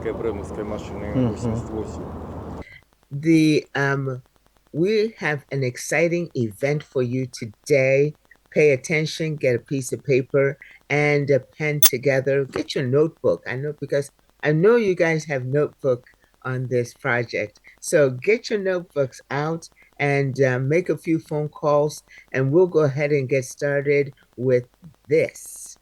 классическая брэмовская машина N88. The We have an exciting event for you today. Pay attention, get a piece of paper and a pen together. Get your notebook. I know you guys have notebook on this project. So get your notebooks out and make a few phone calls, and we'll go ahead and get started with this.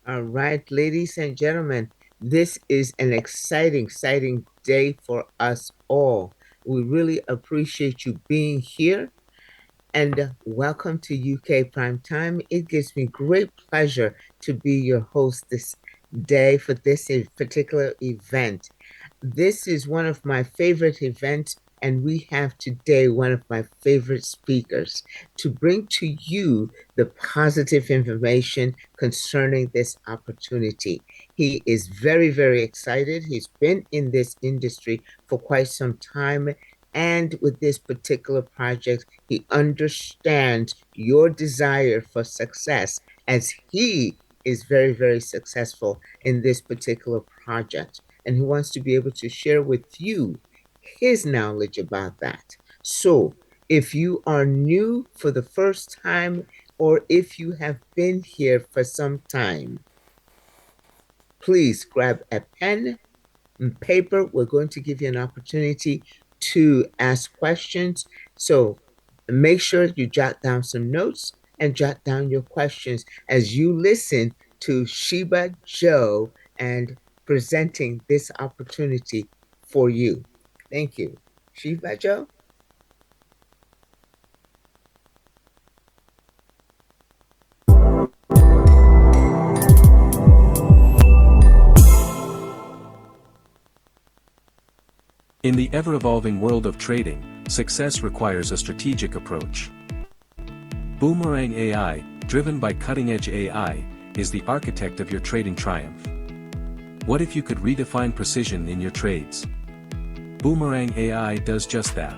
All right, ladies and gentlemen, this is an exciting day for us all. We really appreciate you being here and welcome to UK Prime Time. It gives me great pleasure to be your host this day for this particular event. This is one of my favorite events, and we have today one of my favorite speakers to bring to you the positive information concerning this opportunity. He is very excited. He's been in this industry for quite some time. And with this particular project, he understands your desire for success as he is very successful in this particular project. And he wants to be able to share with you his knowledge about that. So, if you are new for the first time, or if you have been here for some time, please grab a pen and paper. We're going to give you an opportunity to ask questions. So make sure you jot down some notes and jot down your questions as you listen to Sheba Joe and presenting this opportunity for you. Thank you. Sheba Joe? In the ever-evolving world of trading, success requires a strategic approach. Boomerang AI, driven by cutting-edge AI, is the architect of your trading triumph. What if you could redefine precision in your trades? Boomerang AI does just that.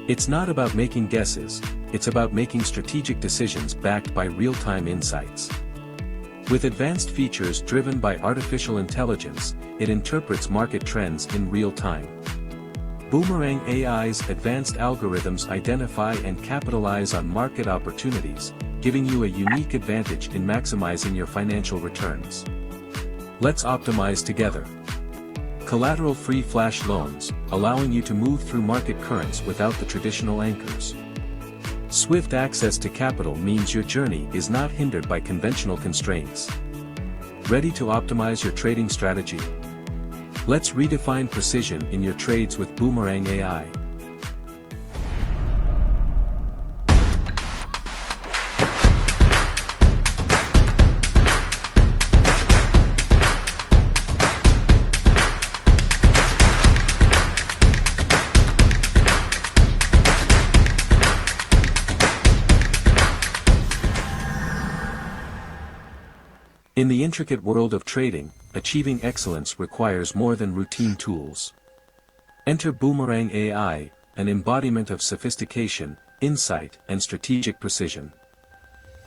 It's not about making guesses, it's about making strategic decisions backed by real-time insights. With advanced features driven by artificial intelligence, it interprets market trends in real time. Boomerang AI's advanced algorithms identify and capitalize on market opportunities, giving you a unique advantage in maximizing your financial returns. Let's optimize together. Collateral-free flash loans, allowing you to move through market currents without the traditional anchors. Swift access to capital means your journey is not hindered by conventional constraints. Ready to optimize your trading strategy? Let's redefine precision in your trades with Boomerang AI. In the intricate world of trading, achieving excellence requires more than routine tools. Enter Boomerang AI, an embodiment of sophistication, insight, and strategic precision.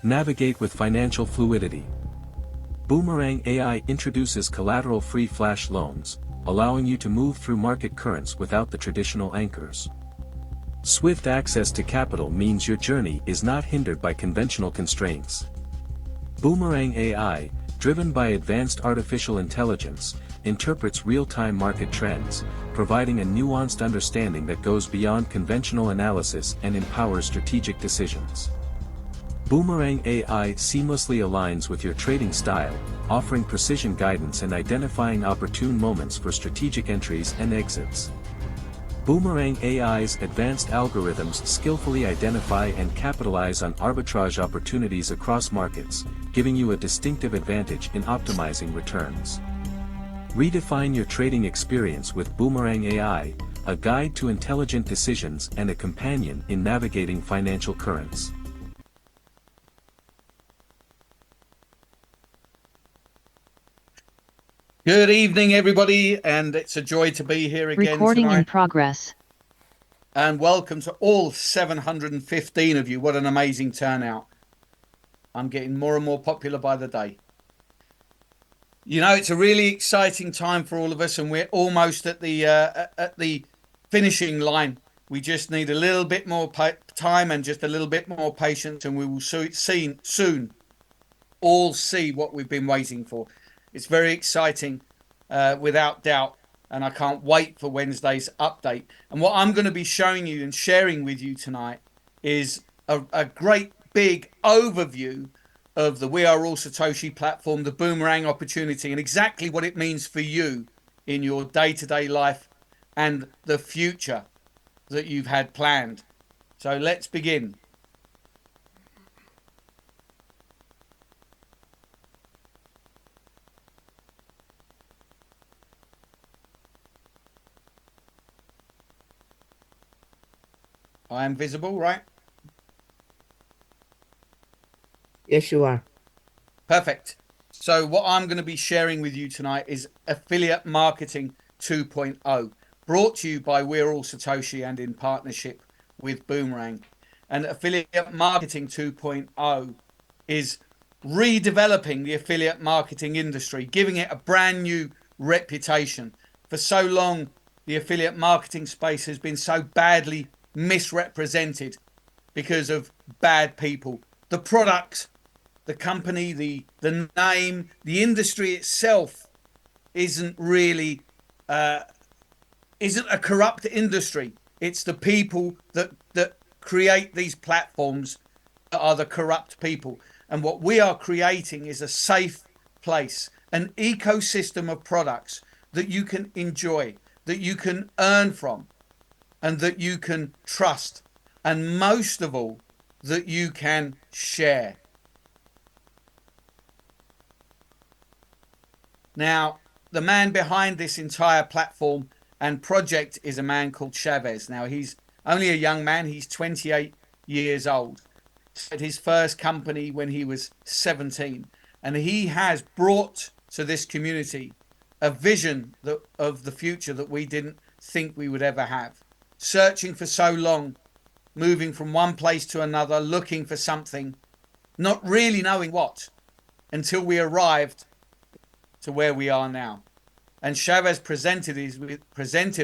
Navigate with financial fluidity. Boomerang AI introduces collateral-free flash loans, allowing you to move through market currents without the traditional anchors. Swift access to capital means your journey is not hindered by conventional constraints. Boomerang AI, driven by advanced artificial intelligence, interprets real-time market trends, providing a nuanced understanding that goes beyond conventional analysis and empowers strategic decisions. Boomerang AI seamlessly aligns with your trading style, offering precision guidance and identifying opportune moments for strategic entries and exits. Boomerang AI's advanced algorithms skillfully identify and capitalize on arbitrage opportunities across markets, giving you a distinctive advantage in optimizing returns. Redefine your trading experience with Boomerang AI, a guide to intelligent decisions and a companion in navigating financial currents. Good evening, everybody, and it's a joy to be here again Recording tonight. in progress. And welcome to all 715 of you. What an amazing turnout. I'm getting more and more popular by the day. You know, it's a really exciting time for all of us, and we're almost at the finishing line. We just need a little bit more time and just a little bit more patience, and we will soon all see what we've been waiting for. It's very exciting, without doubt, and I can't wait for Wednesday's update. And what I'm going to be showing you and sharing with you tonight is a great big overview of the We Are All Satoshi platform, the Boomerang opportunity, and exactly what it means for you in your day-to-day life and the future that you've had planned. So let's begin. I am visible, right? Yes, you are. Perfect. So what I'm going to be sharing with you tonight is Affiliate Marketing 2.0, brought to you by We're All Satoshi and in partnership with Boomerang. And Affiliate Marketing 2.0 is redeveloping the affiliate marketing industry, giving it a brand new reputation. For so long, the affiliate marketing space has been so badly misrepresented because of bad people. The products, the company, the name, the industry itself isn't really isn't a corrupt industry. It's the people that create these platforms that are the corrupt people. And what we are creating is a safe place, an ecosystem of products that you can enjoy, that you can earn from, and that you can trust, and most of all, that you can share. Now, the man behind this entire platform and project is a man called Chavez. Now, he's only a young man. He's 28 years old. Started his first company when he was 17. And he has brought to this community a vision of the future that we didn't think we would ever have. Searching for so long, moving from one place to another, looking for something, not really knowing what, until we arrived to where we are now. And Chavez presented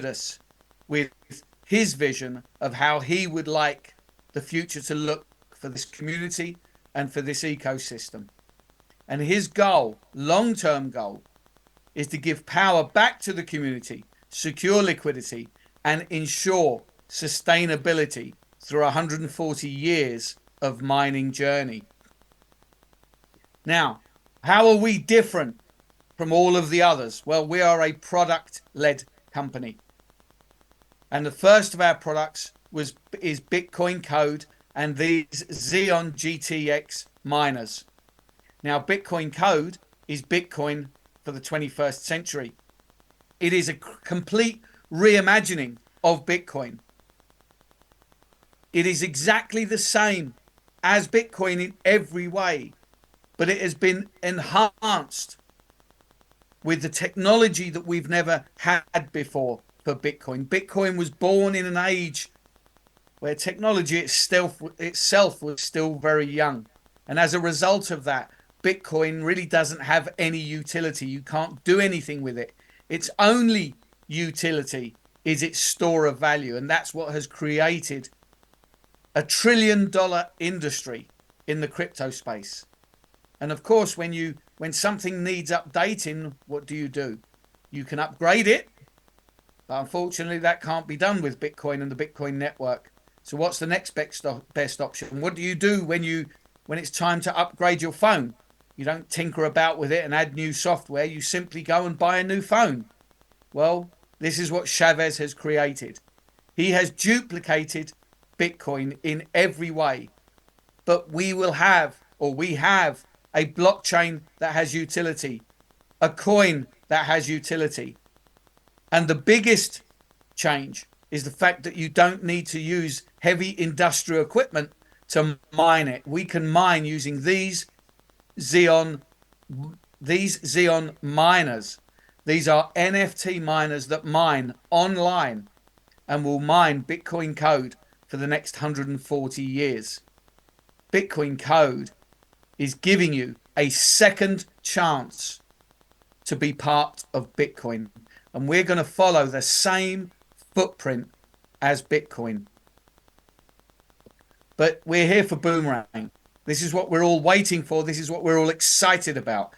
us with his vision of how he would like the future to look for this community and for this ecosystem. And his goal, long-term goal, is to give power back to the community, secure liquidity, and ensure sustainability through 140 years of mining journey. Now, how are we different from all of the others? Well, we are a product-led company. And the first of our products is Bitcoin Code and these Xeon GTX miners. Now, Bitcoin Code is Bitcoin for the 21st century. It is a complete reimagining of Bitcoin. It is exactly the same as Bitcoin in every way, but it has been enhanced with the technology that we've never had before for Bitcoin. Bitcoin was born in an age where technology itself was still very young. And as a result of that, Bitcoin really doesn't have any utility. You can't do anything with it. Its only utility is its store of value. And that's what has created a $1 trillion industry in the crypto space. And of course, when something needs updating, what do? You can upgrade it, but unfortunately that can't be done with Bitcoin and the Bitcoin network. So what's the next best option? What do you do when it's time to upgrade your phone? You don't tinker about with it and add new software. You simply go and buy a new phone. Well, this is what Chavez has created. He has duplicated Bitcoin in every way. But we have a blockchain that has utility, a coin that has utility. And the biggest change is the fact that you don't need to use heavy industrial equipment to mine it. We can mine using these Xeon miners. These are NFT miners that mine online and will mine Bitcoin code for the next 140 years. Bitcoin code is giving you a second chance to be part of Bitcoin. And we're going to follow the same footprint as Bitcoin. But we're here for Boomerang. This is what we're all waiting for. This is what we're all excited about.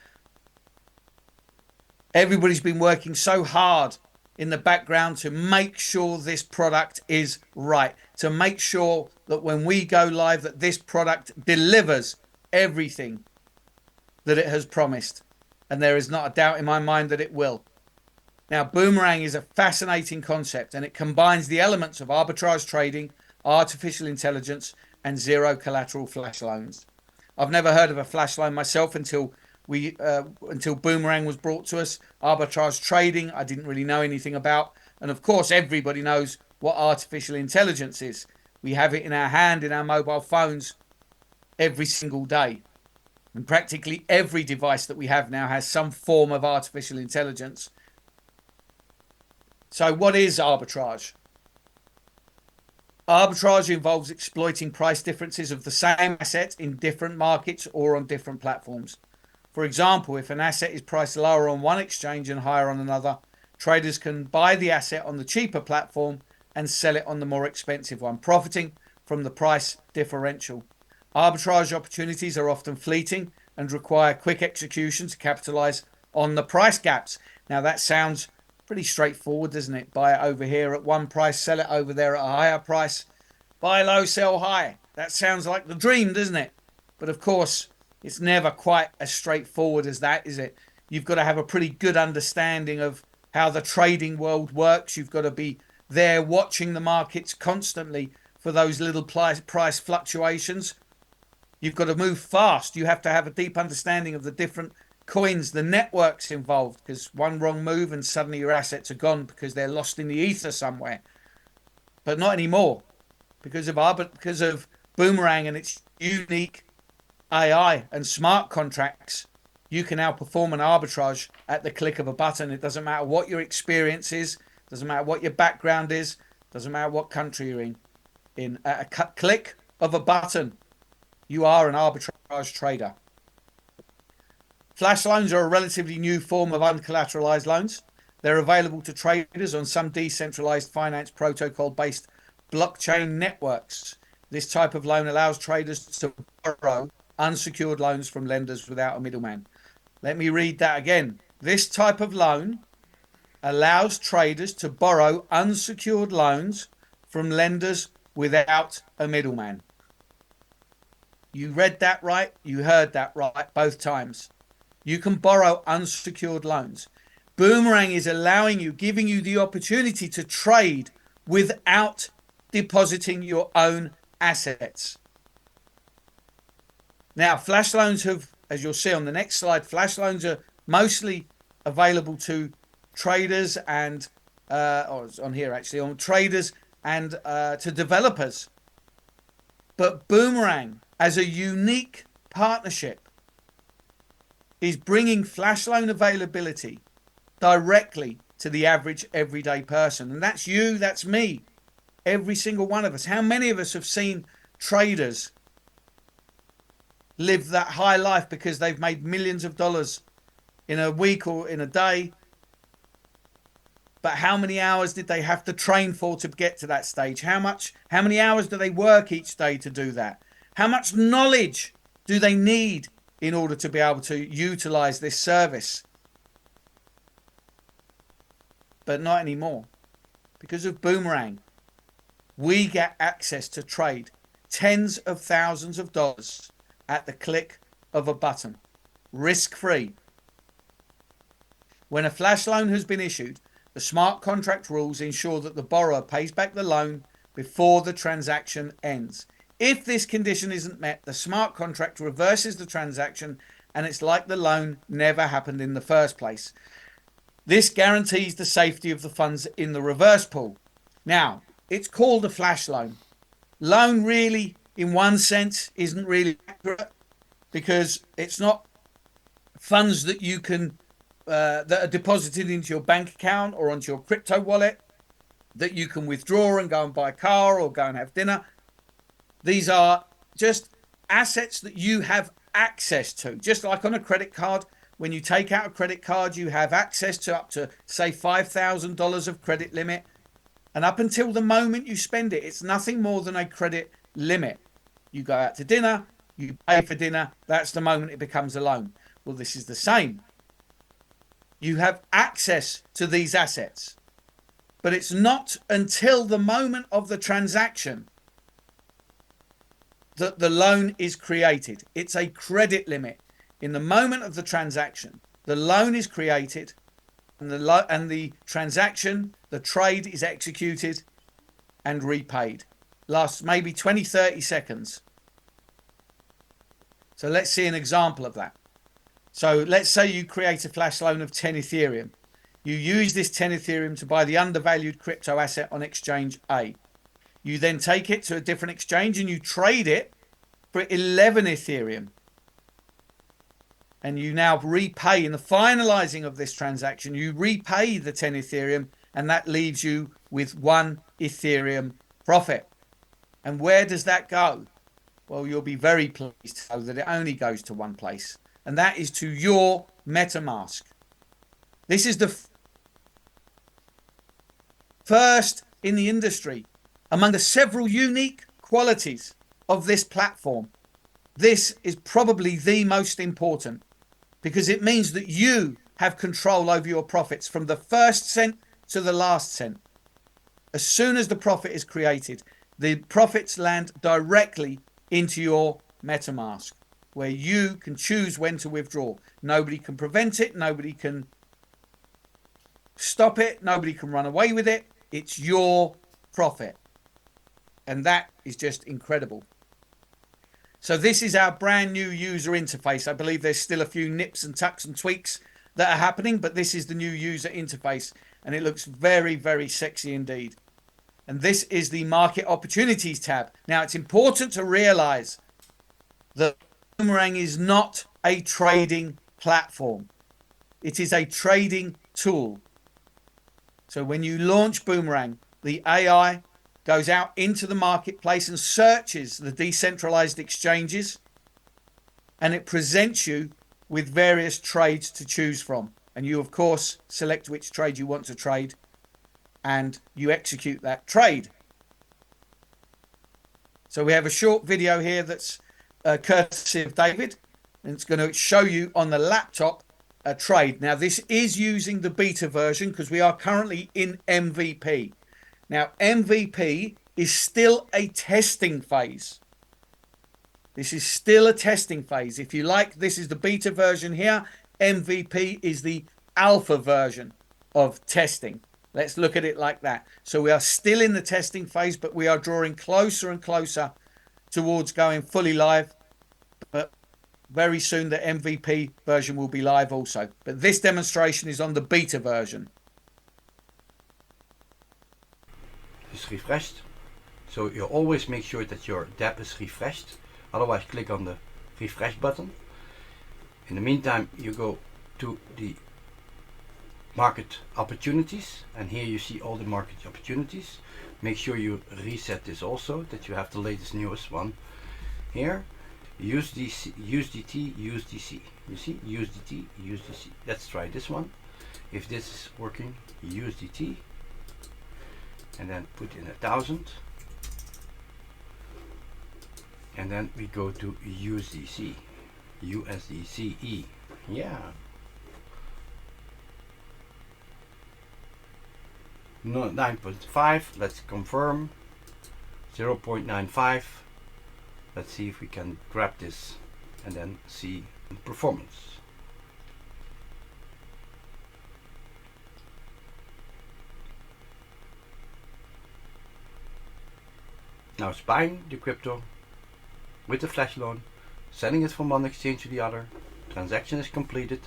Everybody's been working so hard in the background to make sure this product is right, to make sure that when we go live that this product delivers everything that it has promised. And there is not a doubt in my mind that it will. Now, Boomerang is a fascinating concept, and it combines the elements of arbitrage trading, artificial intelligence, and zero collateral flash loans. I've never heard of a flash loan myself until Boomerang was brought to us. Arbitrage trading, I didn't really know anything about. And of course, everybody knows what artificial intelligence is. We have it in our hand, in our mobile phones, every single day. And practically every device that we have now has some form of artificial intelligence. So what is arbitrage? Arbitrage involves exploiting price differences of the same asset in different markets or on different platforms. For example, if an asset is priced lower on one exchange and higher on another, traders can buy the asset on the cheaper platform and sell it on the more expensive one, profiting from the price differential. Arbitrage opportunities are often fleeting and require quick execution to capitalize on the price gaps. Now that sounds pretty straightforward, doesn't it? Buy it over here at one price, sell it over there at a higher price. Buy low, sell high. That sounds like the dream, doesn't it? But of course, it's never quite as straightforward as that, is it? You've got to have a pretty good understanding of how the trading world works. You've got to be there watching the markets constantly for those little price fluctuations. You've got to move fast. You have to have a deep understanding of the different coins, the networks involved, because one wrong move and suddenly your assets are gone because they're lost in the ether somewhere. But not anymore, because of Boomerang and its unique AI and smart contracts. You can now perform an arbitrage at the click of a button. It doesn't matter what your experience is, doesn't matter what your background is, doesn't matter what country you're in. At a click of a button, you are an arbitrage trader. Flash loans are a relatively new form of uncollateralized loans. They're available to traders on some decentralized finance protocol-based blockchain networks. This type of loan allows traders to borrow unsecured loans from lenders without a middleman. Let me read that again. This type of loan allows traders to borrow unsecured loans from lenders without a middleman. You read that right. You heard that right both times. You can borrow unsecured loans. Boomerang is allowing you, giving you the opportunity to trade without depositing your own assets. Now, flash loans have, as you'll see on the next slide, flash loans are mostly available to traders and, it's on here actually, on traders and to developers. But Boomerang, as a unique partnership, is bringing flash loan availability directly to the average everyday person. And that's you, that's me, every single one of us. How many of us have seen traders live that high life because they've made millions of dollars in a week or in a day? But how many hours did they have to train for to get to that stage? How many hours do they work each day to do that? How much knowledge do they need in order to be able to utilize this service? But not anymore. Because of Boomerang, we get access to trade tens of thousands of dollars at the click of a button, risk-free. When a flash loan has been issued, The smart contract rules ensure that the borrower pays back the loan before the transaction ends. If this condition isn't met, the smart contract reverses the transaction and it's like the loan never happened in the first place. This guarantees the safety of the funds in the reverse pool. Now, it's called a flash loan. Loan really, in one sense, isn't really accurate because it's not funds that you can that are deposited into your bank account or onto your crypto wallet that you can withdraw and go and buy a car or go and have dinner. These are just assets that you have access to, just like on a credit card. When you take out a credit card, you have access to up to, say, $5,000 of credit limit. And up until the moment you spend it, it's nothing more than a credit limit. You go out to dinner, you pay for dinner, that's the moment it becomes a loan. Well, this is the same. You have access to these assets, but it's not until the moment of the transaction that the loan is created. It's a credit limit. In the moment of the transaction, the loan is created and the transaction, the trade is executed and repaid. Lasts maybe 20, 30 seconds. So let's see an example of that. So let's say you create a flash loan of 10 Ethereum. You use this 10 Ethereum to buy the undervalued crypto asset on exchange A. You then take it to a different exchange and you trade it for 11 Ethereum. And you now repay, in the finalizing of this transaction, you repay the 10 Ethereum and that leaves you with 1 Ethereum profit. And where does that go? Well, you'll be very pleased to know that it only goes to one place, and that is to your MetaMask. This is the first in the industry among the several unique qualities of this platform. This is probably the most important because it means that you have control over your profits from the first cent to the last cent. As soon as the profit is created, the profits land directly into your MetaMask, where you can choose when to withdraw. Nobody can prevent it. Nobody can stop it. Nobody can run away with it. It's your profit. And that is just incredible. So this is our brand new user interface. I believe there's still a few nips and tucks and tweaks that are happening, but this is the new user interface and it looks very, very sexy indeed. And this is the market opportunities tab. Now it's important to realize that Boomerang is not a trading platform. It is a trading tool. So when you launch Boomerang, the AI goes out into the marketplace and searches the decentralized exchanges, and it presents you with various trades to choose from. And you, of course, select which trade you want to trade and you execute that trade. So we have a short video here that's courtesy of David, and it's going to show you on the laptop a trade. Now this is using the beta version because we are currently in MVP. Now MVP is still a testing phase. This is still a testing phase. If you like, this is the beta version here. MVP is the alpha version of testing. Let's look at it like that. So we are still in the testing phase, but we are drawing closer and closer towards going fully live. But very soon the MVP version will be live also. But this demonstration is on the beta version. Is refreshed. So you always make sure that your dApp is refreshed. Otherwise click on the refresh button. In the meantime you go to the market opportunities, and here you see all the market opportunities. Make sure you reset this also, that you have the latest newest one here. USDC, USDT, USDC. You see USDT, USDC. Let's try this one. If this is working, USDT, and then put in 1,000, and then we go to USDC, USDCE. Yeah. No, 9.5. Let's confirm. 0.95. Let's see if we can grab this and then see performance. Now it's buying the crypto with the flash loan, sending it from one exchange to the other. Transaction is completed.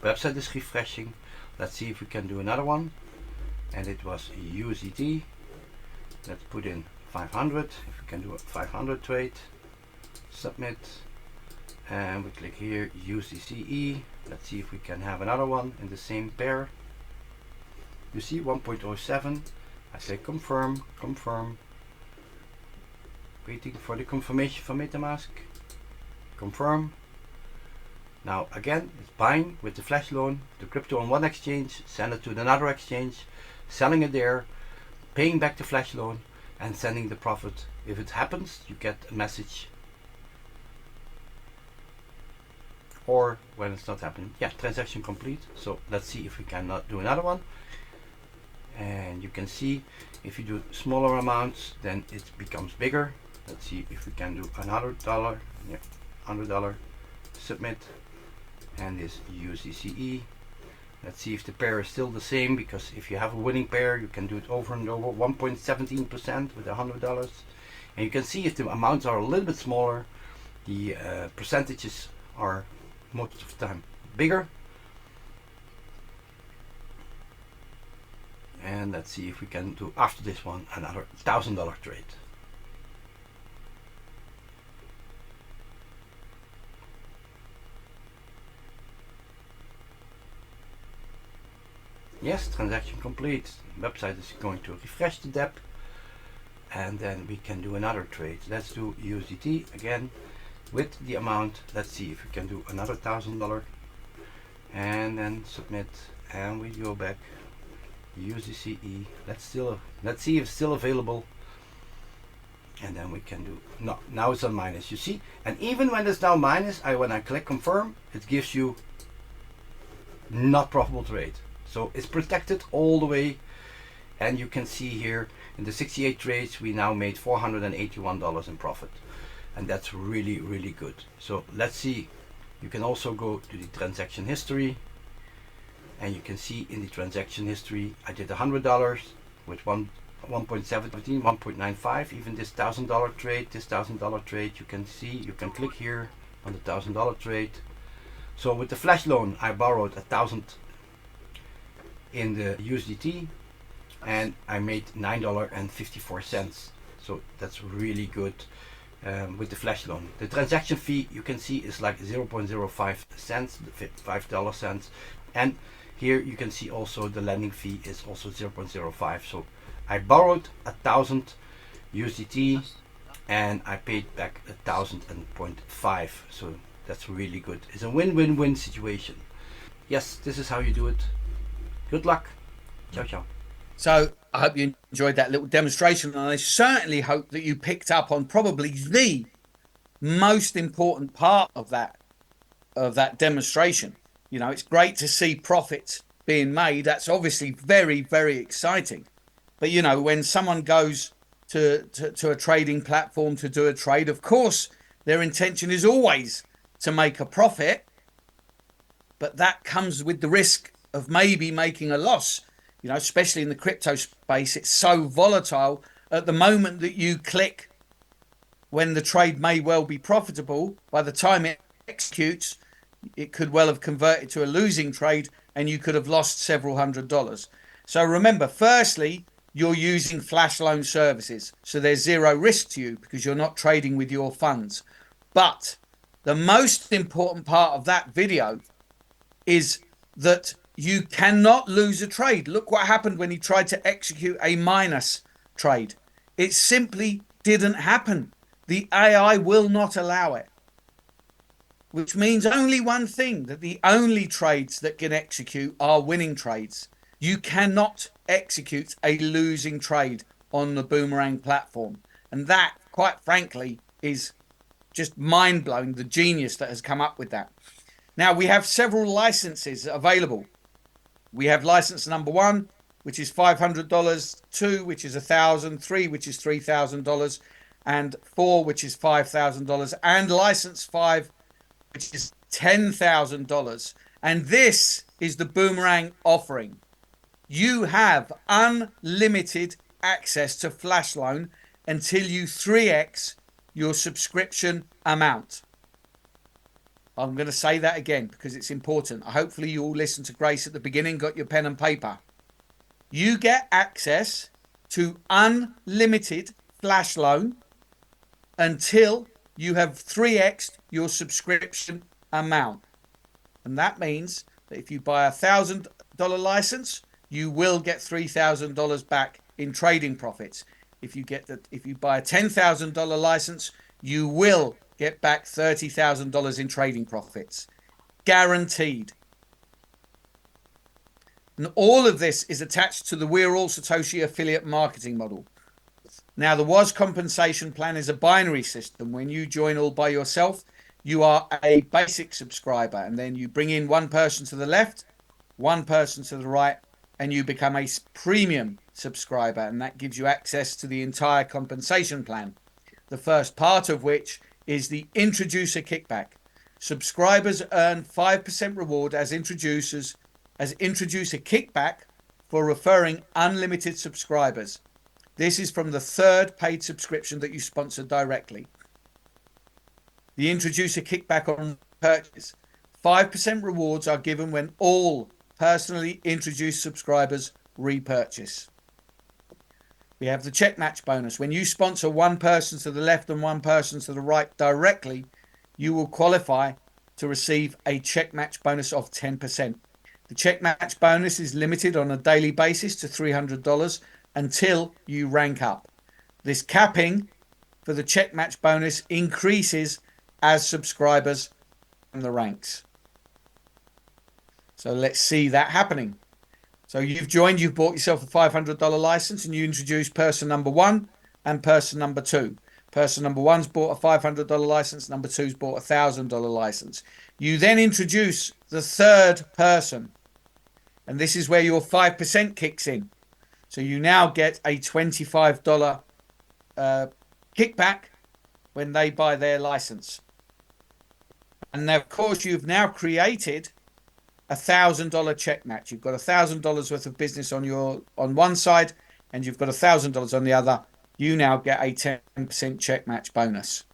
Website is refreshing. Let's see if we can do another one. And it was USDT. Let's put in 500. If we can do a 500 trade, submit, and we click here USDCE. Let's see if we can have another one in the same pair. You see 1.07. I say confirm, confirm. Waiting for the confirmation from MetaMask. Confirm. Now again, it's buying with the flash loan, the crypto on one exchange, send it to another exchange, selling it there, paying back the flash loan, and sending the profit. If it happens, you get a message. Or when it's not happening, yeah, transaction complete. So let's see if we can do another one. And you can see if you do smaller amounts, then it becomes bigger. Let's see if we can do another dollar. Yeah, $100. Submit. And this USDCE. Let's see if the pair is still the same, because if you have a winning pair, you can do it over and over. 1.17% with $100. And you can see if the amounts are a little bit smaller, the percentages are most of the time bigger. And let's see if we can do after this one another $1,000 trade. Yes, transaction complete. Website is going to refresh the dep, and then we can do another trade. Let's do USDT again with the amount. Let's see if we can do another $1,000, and then submit, and we go back USDCE. Let's see if it's still available, and then we can do no. Now it's on minus. You see, and even when it's now minus, when I click confirm, it gives you not profitable trade. So it's protected all the way, and you can see here in the 68 trades we now made $481 in profit, and that's really, really good. So let's see, you can also go to the transaction history, and you can see in the transaction history I did $100 with 1.17, 1.95, even this $1,000 trade, you can see, you can click here on the $1,000 trade. So with the flash loan I borrowed 1,000 in the USDT, and I made $9.54. So that's really good with the flash loan. The transaction fee, you can see, is like 0.05 cents, 5 cents, and here you can see also the lending fee is also 0.05. So I borrowed 1,000 USDT and I paid back 1,000.5. So that's really good. It's a win-win-win situation. Yes, this is how you do it. Good luck. Ciao, ciao. So I hope you enjoyed that little demonstration, and I certainly hope that you picked up on probably the most important part of that demonstration. You know, it's great to see profits being made. That's obviously very, very exciting. But you know, when someone goes to a trading platform to do a trade, of course their intention is always to make a profit, but that comes with the risk of maybe making a loss. You know, especially in the crypto space, it's so volatile. At the moment that you click when the trade may well be profitable, by the time it executes, it could well have converted to a losing trade and you could have lost several $100s. So remember, firstly, you're using flash loan services, so there's zero risk to you because you're not trading with your funds. But the most important part of that video is that you cannot lose a trade. Look what happened when he tried to execute a minus trade. It simply didn't happen. The AI will not allow it. Which means only one thing, that the only trades that can execute are winning trades. You cannot execute a losing trade on the Boomerang platform. And that, quite frankly, is just mind-blowing, the genius that has come up with that. Now, we have several licenses available. We have license number 1, which is $500, 2, which is $1,000, 3, which is $3,000, and 4, which is $5,000, and license 5, which is $10,000. And this is the Boomerang offering. You have unlimited access to Flash Loan until you 3x your subscription amount. I'm going to say that again because it's important. Hopefully you all listened to Grace at the beginning, got your pen and paper. You get access to unlimited flash loan until you have 3x'd your subscription amount. And that means that if you buy $1,000 license, you will get $3,000 back in trading profits. If you buy a $10,000 license, you will get back $30,000 in trading profits. Guaranteed. And all of this is attached to the We're All Satoshi affiliate marketing model. Now, the Waas compensation plan is a binary system. When you join all by yourself, you are a basic subscriber, and then you bring in one person to the left, one person to the right, and you become a premium subscriber, and that gives you access to the entire compensation plan. The first part of which is the introducer kickback. Subscribers earn 5% reward as introducer kickback for referring unlimited subscribers. This is from the third paid subscription that you sponsor directly. The introducer kickback on purchase. 5% rewards are given when all personally introduced subscribers repurchase. We have the check match bonus. When you sponsor one person to the left and one person to the right directly, you will qualify to receive a check match bonus of 10%. The check match bonus is limited on a daily basis to $300 until you rank up. This capping for the check match bonus increases as subscribers in the ranks. So let's see that happening. So you've joined, you've bought yourself a $500 license, and you introduce person number one and person number two. Person number one's bought a $500 license, number two's bought a $1,000 license. You then introduce the third person, and this is where your 5% kicks in. So you now get a $25 kickback when they buy their license. And of course, you've now created a $1,000 check match. You've got $1,000 worth of business on one side, and you've got $1,000 on the other. You now get a 10% check match bonus,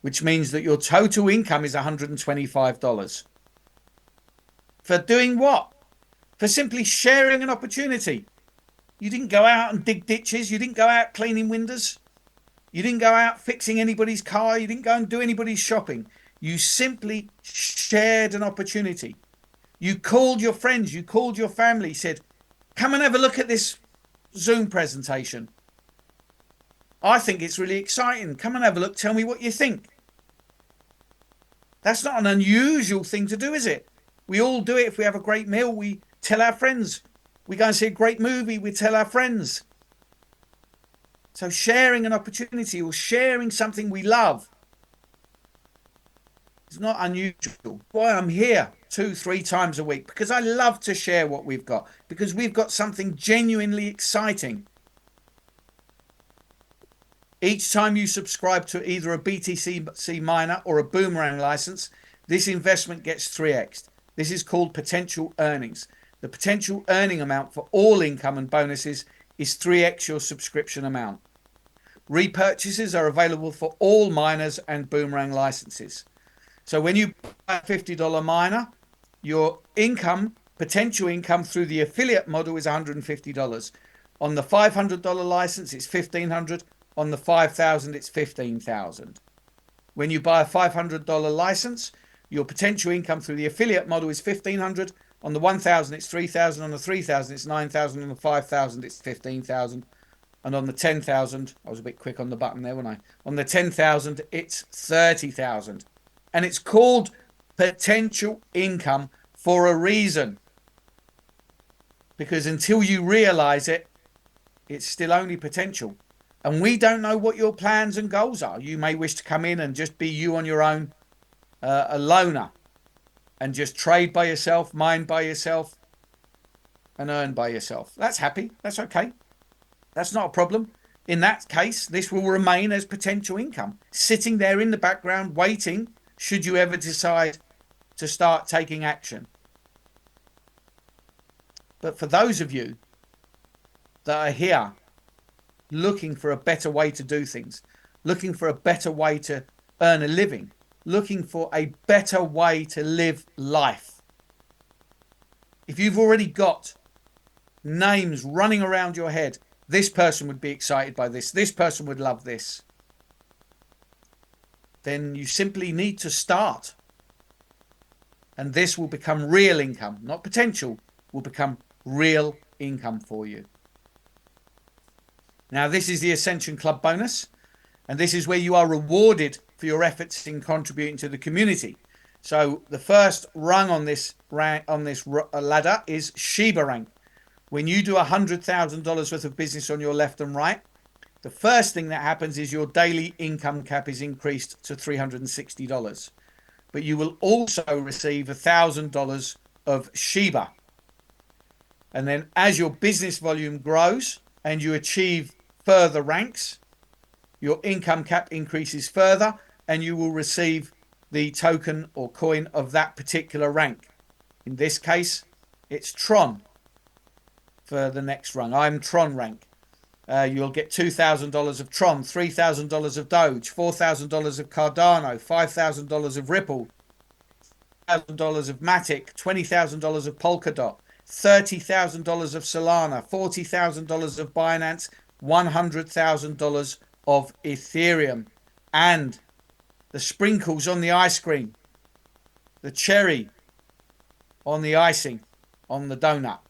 which means that your total income is $125. For doing what? For simply sharing an opportunity. You didn't go out and dig ditches. You didn't go out cleaning windows. You didn't go out fixing anybody's car. You didn't go and do anybody's shopping. You simply shared an opportunity. You called your friends, you called your family, said, come and have a look at this Zoom presentation. I think it's really exciting. Come and have a look. Tell me what you think. That's not an unusual thing to do, is it? We all do it. If we have a great meal, we tell our friends. We go and see a great movie, we tell our friends. So sharing an opportunity or sharing something we love is not unusual. Why I'm here 2-3 times a week, because I love to share what we've got, because we've got something genuinely exciting. Each time you subscribe to either a BTC miner or a Boomerang license, this investment gets 3x'd. This is called potential earnings. The potential earning amount for all income and bonuses is 3x your subscription amount. Repurchases are available for all miners and Boomerang licenses. So when you buy a $50 miner, your income, potential income through the affiliate model is $150. On the $500 license, it's $1,500. On the $5,000, it's $15,000. When you buy a $500 license, your potential income through the affiliate model is $1,500. On the $1,000, it's $3,000. On the $3,000, it's $9,000. On the $5,000, it's $15,000. And on the $10,000, I was a bit quick on the button there, wasn't I? On the $10,000, it's $30,000. And it's called potential income for a reason. Because until you realize it, it's still only potential. And we don't know what your plans and goals are. You may wish to come in and just be you on your own, a loner, and just trade by yourself, mine by yourself, and earn by yourself. That's happy. That's okay. That's not a problem. In that case, this will remain as potential income, sitting there in the background, waiting, should you ever decide to start taking action. But for those of you that are here looking for a better way to do things, looking for a better way to earn a living, looking for a better way to live life. If you've already got names running around your head, this person would be excited by this person would love this, then you simply need to start. And this will become real income, not potential, will become real income for you. Now, this is the Ascension Club bonus, and this is where you are rewarded for your efforts in contributing to the community. So the first rung on this ladder is Sheba rank. When you do $100,000 worth of business on your left and right, the first thing that happens is your daily income cap is increased to $360. But you will also receive $1,000 of Sheba. And then as your business volume grows and you achieve further ranks, your income cap increases further and you will receive the token or coin of that particular rank. In this case, it's Tron for the next rung. I'm Tron rank. You'll get $2,000 of Tron, $3,000 of Doge, $4,000 of Cardano, $5,000 of Ripple, $1,000 of Matic, $20,000 of Polkadot, $30,000 of Solana, $40,000 of Binance, $100,000 of Ethereum. And the sprinkles on the ice cream, the cherry on the icing on the donut,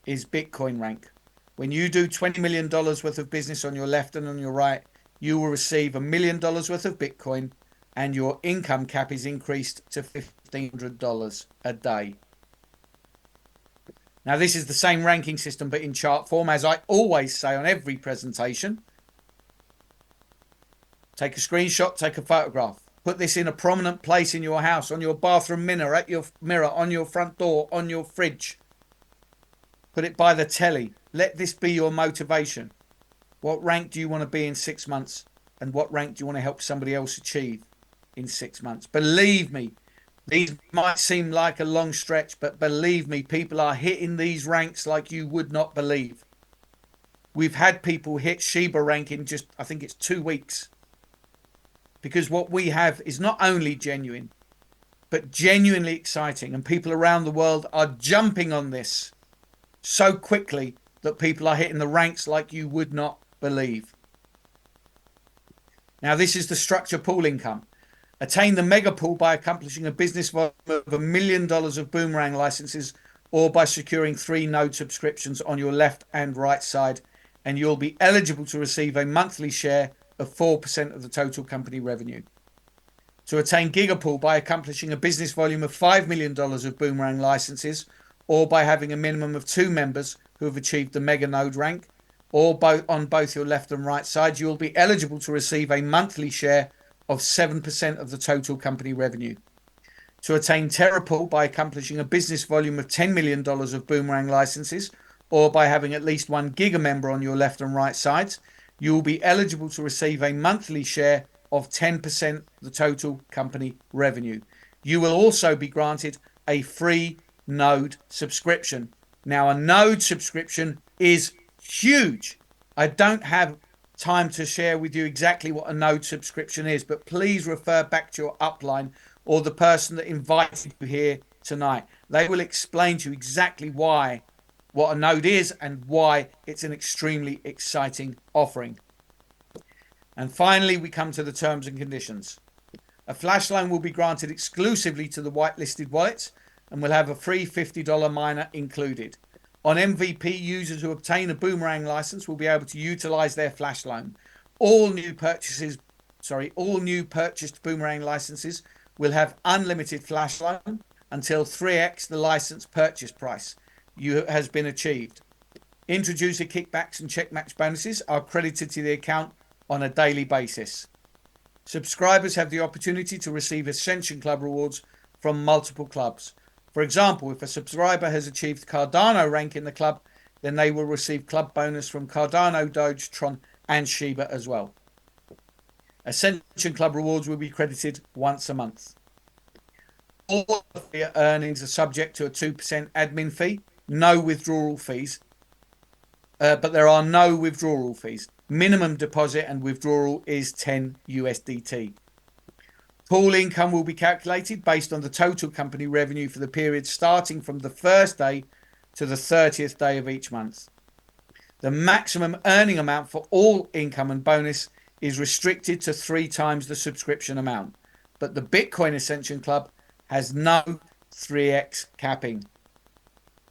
is Bitcoin rank. When you do $20 million worth of business on your left and on your right, you will receive $1 million worth of Bitcoin and your income cap is increased to $1,500 a day. Now, this is the same ranking system, but in chart form, as I always say on every presentation. Take a screenshot, take a photograph. Put this in a prominent place in your house, on your bathroom mirror, at your mirror, on your front door, on your fridge. Put it by the telly. Let this be your motivation. What rank do you want to be in 6 months? And what rank do you want to help somebody else achieve in 6 months? Believe me, these might seem like a long stretch, but believe me, people are hitting these ranks like you would not believe. We've had people hit Sheba rank in just, I think it's 2 weeks. Because what we have is not only genuine, but genuinely exciting. And people around the world are jumping on this so quickly that people are hitting the ranks like you would not believe. Now, this is the structure pool income. Attain the mega pool by accomplishing a business volume of $1 million of Boomerang licenses or by securing 3 node subscriptions on your left and right side, and you'll be eligible to receive a monthly share of 4% of the total company revenue. To attain gigapool by accomplishing a business volume of $5 million of Boomerang licenses or by having a minimum of 2 members who have achieved the mega node rank, or on both your left and right side, you will be eligible to receive a monthly share of 7% of the total company revenue. To attain Terrapool by accomplishing a business volume of $10 million of Boomerang licenses, or by having at least 1 giga member on your left and right sides, you will be eligible to receive a monthly share of 10% of the total company revenue. You will also be granted a free node subscription. Now, a node subscription is huge. I don't have time to share with you exactly what a node subscription is, but please refer back to your upline or the person that invited you here tonight. They will explain to you exactly what a node is and why it's an extremely exciting offering. And finally, we come to the terms and conditions. A flash loan will be granted exclusively to the whitelisted wallets and will have a free $50 miner included. On MVP, users who obtain a Boomerang license will be able to utilize their flash loan. All new purchased Boomerang licenses will have unlimited flash loan until 3x the license purchase price has been achieved. Introducer kickbacks and check match bonuses are credited to the account on a daily basis. Subscribers have the opportunity to receive Ascension Club rewards from multiple clubs. For example, if a subscriber has achieved Cardano rank in the club, then they will receive club bonus from Cardano, Doge, Tron, and Sheba as well. Ascension Club rewards will be credited once a month. All affiliate earnings are subject to a 2% admin fee, no withdrawal fees. but there are no withdrawal fees. Minimum deposit and withdrawal is 10 USDT. Pool income will be calculated based on the total company revenue for the period starting from the first day to the 30th day of each month. The maximum earning amount for all income and bonus is restricted to 3 times the subscription amount, but the Bitcoin Ascension Club has no 3x capping.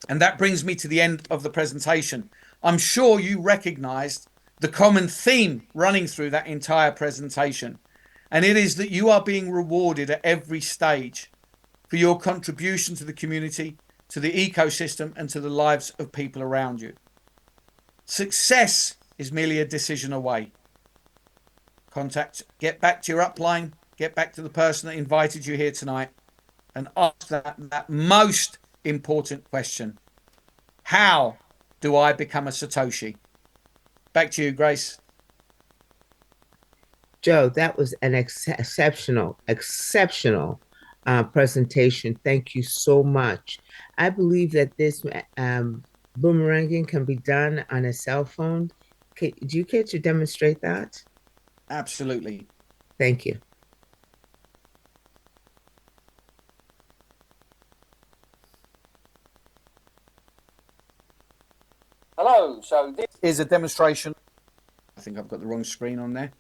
And that brings me to the end of the presentation. I'm sure you recognized the common theme running through that entire presentation, and it is that you are being rewarded at every stage for your contribution to the community, to the ecosystem, and to the lives of people around you. Success is merely a decision away. Get back to your upline, get back to the person that invited you here tonight, and ask that most important question. How do I become a Satoshi? Back to you, Grace. Joe, that was an exceptional presentation. Thank you so much. I believe that this boomeranging can be done on a cell phone. Do you care to demonstrate that? Absolutely. Thank you. Hello, so this is a demonstration. I think I've got the wrong screen on there.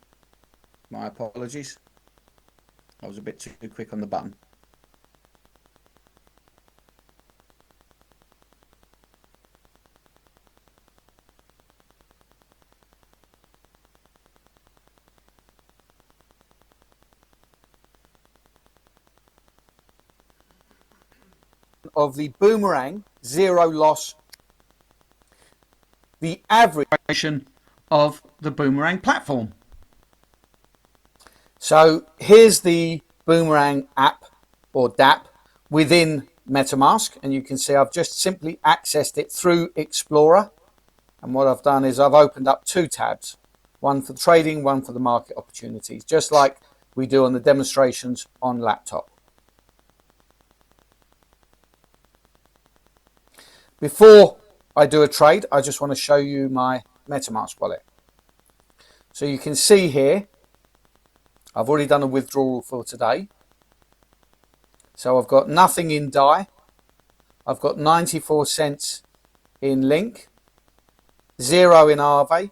My apologies. I was a bit too quick on the button. Of the boomerang zero loss, the average of the boomerang platform. So here's the boomerang app or dApp within MetaMask, and you can see I've just simply accessed it through Explorer, and what I've done is I've opened up 2 tabs, one for trading, one for the market opportunities, just like we do on the demonstrations on laptop. Before I do a trade, I just want to show you my MetaMask wallet. So you can see here, I've already done a withdrawal for today. So I've got nothing in DAI. I've got 94 cents in Link, 0 in Aave,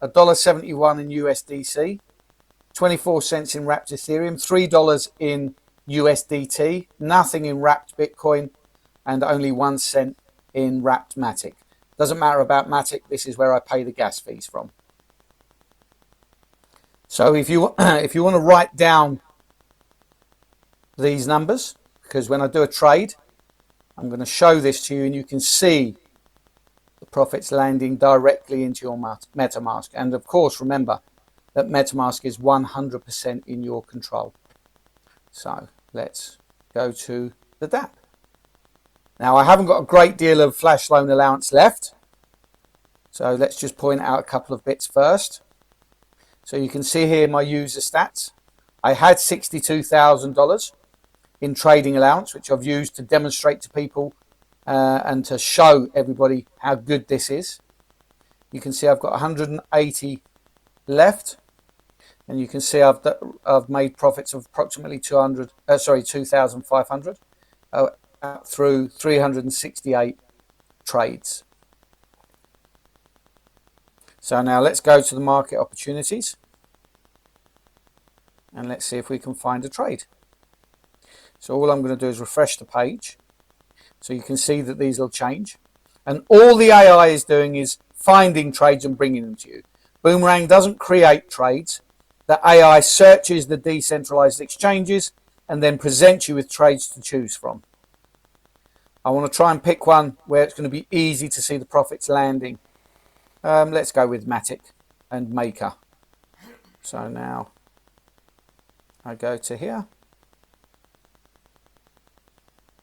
$1.71 in USDC, 24 cents in wrapped Ethereum, $3 in USDT, nothing in wrapped Bitcoin, and only 1 cent in wrapped Matic. Doesn't matter about Matic, this is where I pay the gas fees from. So if you want to write down these numbers, because when I do a trade, I'm going to show this to you and you can see the profits landing directly into your MetaMask. And of course, remember that MetaMask is 100% in your control. So let's go to the dApp. Now, I haven't got a great deal of flash loan allowance left. So let's just point out a couple of bits first. So you can see here my user stats. I had $62,000 in trading allowance, which I've used to demonstrate to people and to show everybody how good this is. You can see I've got 180 left. And you can see I've made profits of approximately 2,500 through 368 trades. So now let's go to the market opportunities and let's see if we can find a trade. So all I'm going to do is refresh the page so you can see that these will change, and all the AI is doing is finding trades and bringing them to you. Boomerang doesn't create trades. The AI searches the decentralized exchanges and then presents you with trades to choose from. I want to try and pick one where it's going to be easy to see the profits landing. Let's go with Matic and Maker. So now I go to here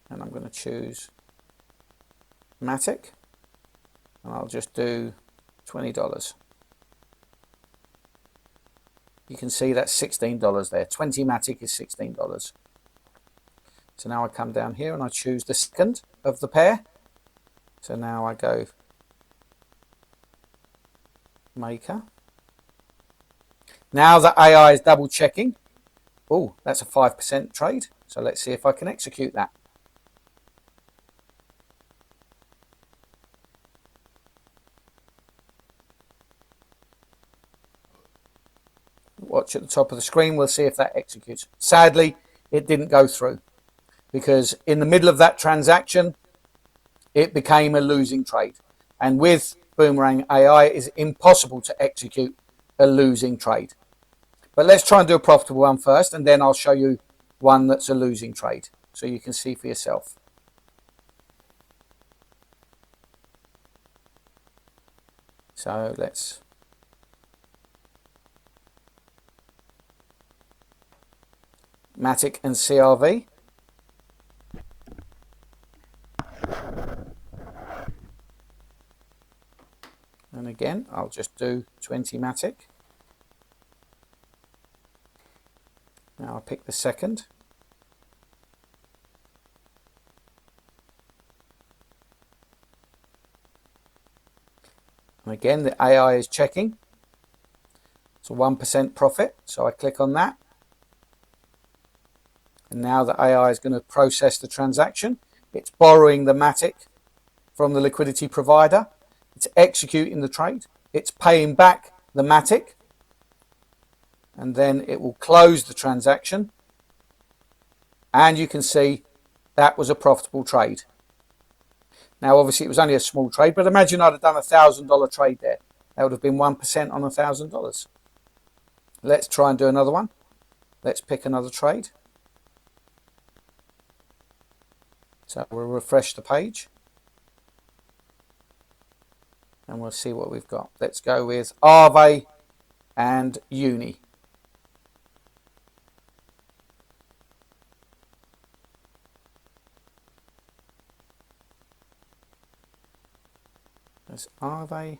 and I'm going to choose Matic and I'll just do $20. You can see that's $16 there. 20 Matic is $16. So now I come down here and I choose the second of the pair. So now I go maker. Now that AI is double checking. Oh, that's a 5% trade. So let's see if I can execute that. Watch at the top of the screen. We'll see if that executes. Sadly, it didn't go through because in the middle of that transaction, it became a losing trade. And with Boomerang AI, it is impossible to execute a losing trade. But let's try and do a profitable one first, and then I'll show you one that's a losing trade so you can see for yourself. So let's Matic and CRV. And again, I'll just do 20 Matic. Now I'll pick the second. And again, the AI is checking. It's a 1% profit, so I click on that. And now the AI is going to process the transaction. It's borrowing the Matic from the liquidity provider. It's executing the trade. It's paying back the Matic. And then it will close the transaction. And you can see that was a profitable trade. Now, obviously, it was only a small trade, but imagine I'd have done a $1,000 trade there. That would have been 1% on $1,000. Let's try and do another one. Let's pick another trade. So we'll refresh the page. And we'll see what we've got. Let's go with Aave and Uni. There's Aave.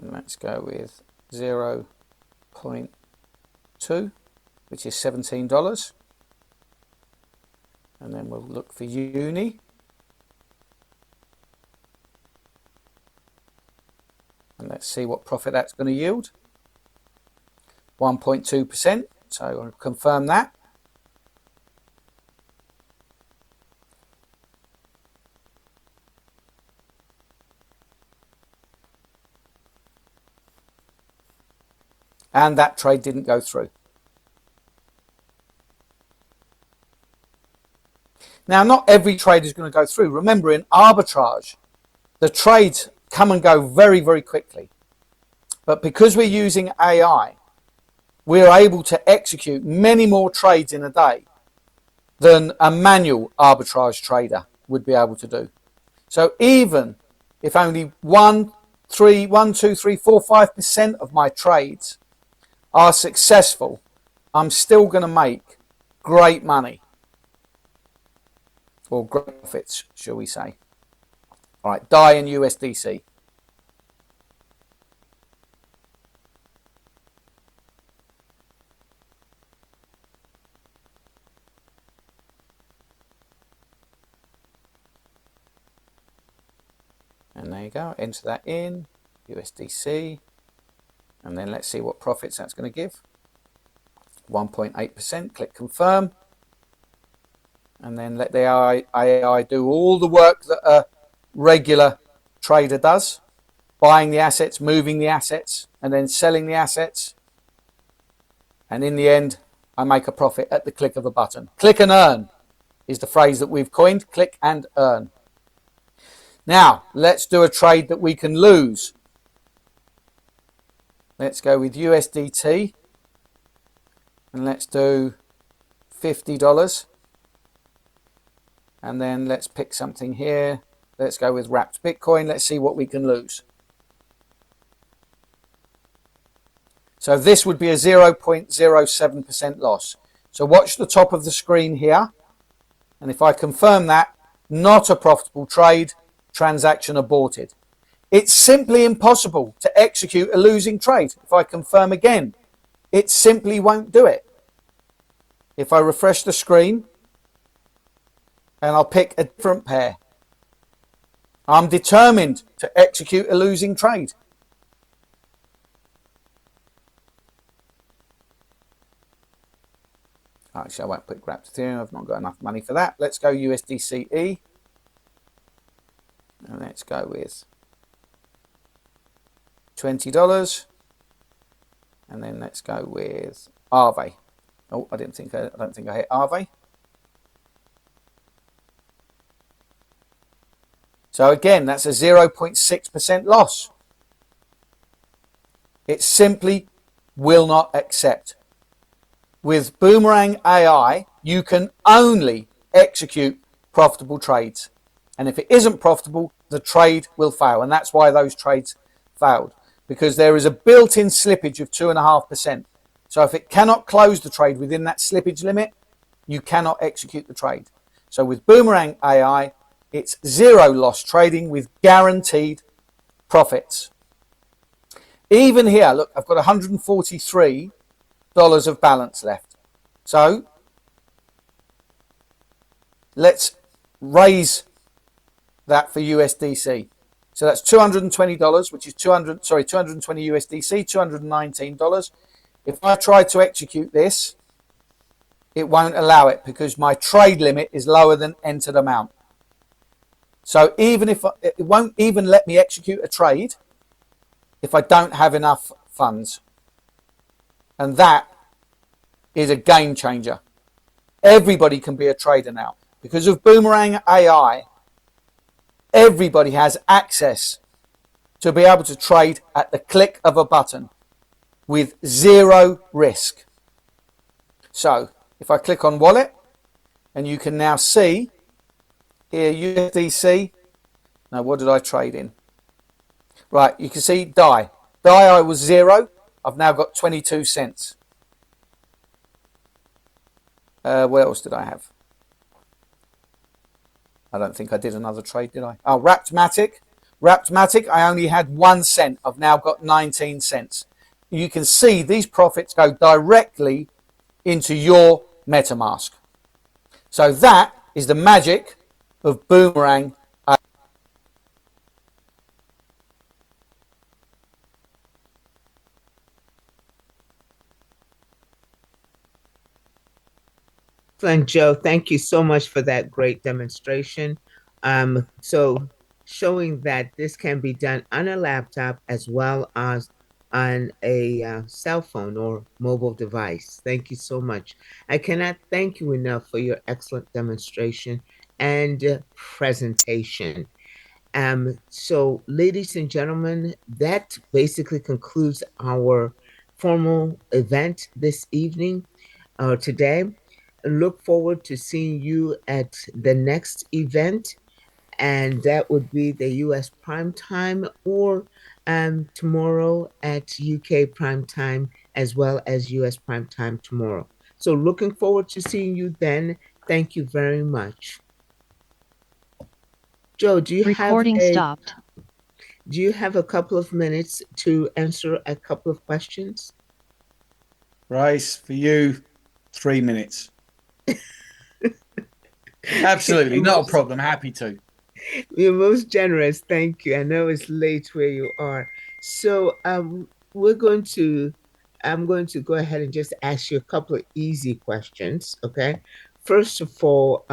And let's go with 0.2, which is $17. And then we'll look for Uni. And let's see what profit that's going to yield. 1.2%. So I'll confirm that. And that trade didn't go through. Now, not every trade is going to go through. Remember, in arbitrage, the trades come and go very, very quickly. But because we're using AI, we're able to execute many more trades in a day than a manual arbitrage trader would be able to do. So even if only 1, 2, 3, 4, 5% of my trades are successful, I'm still going to make great money. Or great profits, shall we say. All right, DAI and USDC. And there you go, enter that in, USDC. And then let's see what profits that's going to give. 1.8%, click confirm. And then let the AI do all the work that a regular trader does. Buying the assets, moving the assets, and then selling the assets. And in the end, I make a profit at the click of a button. Click and earn is the phrase that we've coined. Click and earn. Now, let's do a trade that we can lose. Let's go with USDT. And let's do $50. And then let's pick something here. Let's go with wrapped Bitcoin. Let's see what we can lose. So this would be a 0.07% loss. So watch the top of the screen here. And if I confirm that, not a profitable trade, transaction aborted. It's simply impossible to execute a losing trade. If I confirm again, it simply won't do it. If I refresh the screen, and I'll pick a different pair. I'm determined to execute a losing trade. Actually, I won't put wrapped Ethereum. I've not got enough money for that. Let's go USDCE. And let's go with $20. And then let's go with Aave. Oh, I don't think I hit Aave. So again, that's a 0.6% loss. It simply will not accept. With Boomerang AI, you can only execute profitable trades. And if it isn't profitable, the trade will fail. And that's why those trades failed. Because there is a built-in slippage of 2.5%. So if it cannot close the trade within that slippage limit, you cannot execute the trade. So with Boomerang AI, it's zero loss trading with guaranteed profits. Even here, look, I've got $143 of balance left. So let's raise that for USDC. So that's $220, which is 220 USDC, $219. If I try to execute this, it won't allow it because my trade limit is lower than entered amount. So even if it won't even let me execute a trade if I don't have enough funds. And that is a game changer. Everybody can be a trader now. Because of Boomerang AI, everybody has access to be able to trade at the click of a button with zero risk. So if I click on wallet, and you can now see here USDC. Now what did I trade in? Right, you can see DAI. DAI was 0. I've now got 22 cents. What else did I have? I don't think I did another trade, did I? Oh, Wrapped-Matic. Wrapped-Matic, I only had 1 cent. I've now got 19 cents. You can see these profits go directly into your MetaMask. So that is the magic of Boomerang. Excellent, Joe. Thank you so much for that great demonstration. So showing that this can be done on a laptop as well as on a cell phone or mobile device. Thank you so much. I cannot thank you enough for your excellent demonstration and presentation. So, ladies and gentlemen, that basically concludes our formal event this evening or today. Look forward to seeing you at the next event, and that would be the US prime time or tomorrow at UK prime time as well as US prime time tomorrow. So looking forward to seeing you then. Thank you very much. Joe, do you have a couple of minutes to answer a couple of questions? Bryce, for you, 3 minutes. Absolutely, not a problem. Happy to. You're most generous. Thank you. I know it's late where you are. So we're going to I'm going to go ahead and just ask you a couple of easy questions. Okay. First of all,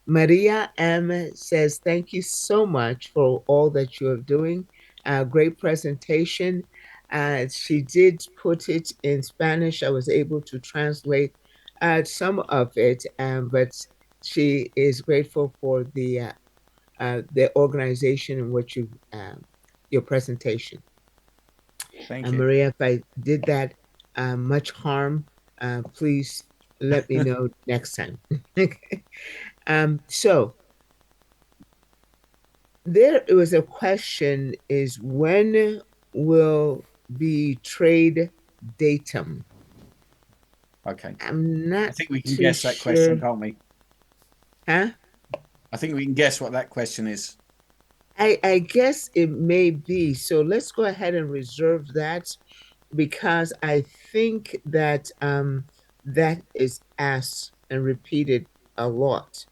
Maria M says, thank you so much for all that you are doing. Great presentation. She did put it in Spanish. I was able to translate some of it, but she is grateful for the organization in which your presentation. Thank you. Maria, if I did that much harm, please let me know next time. So there was a question is when will be trade datum? Okay. I'm not I think we can too guess that sure. question, can't we? Huh? I think we can guess what that question is. I guess it may be. So let's go ahead and reserve that because I think that that is asked and repeated a lot,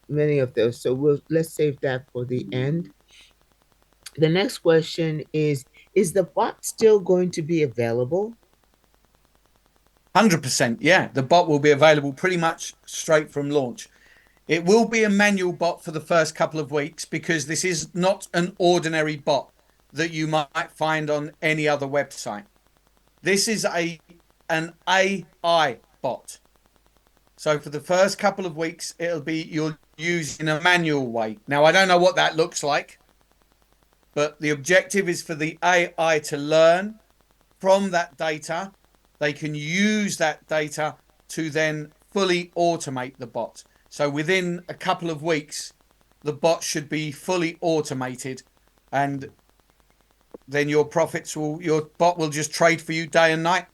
many of those. So let's save that for the end. The next question is the bot still going to be available? 100%. Yeah, the bot will be available pretty much straight from launch. It will be a manual bot for the first couple of weeks because this is not an ordinary bot that you might find on any other website. This is an AI bot. So for the first couple of weeks, it'll be you'll use in a manual way. Now, I don't know what that looks like, but the objective is for the AI to learn from that data. They can use that data to then fully automate the bot. So within a couple of weeks, the bot should be fully automated, and then your bot will just trade for you day and night,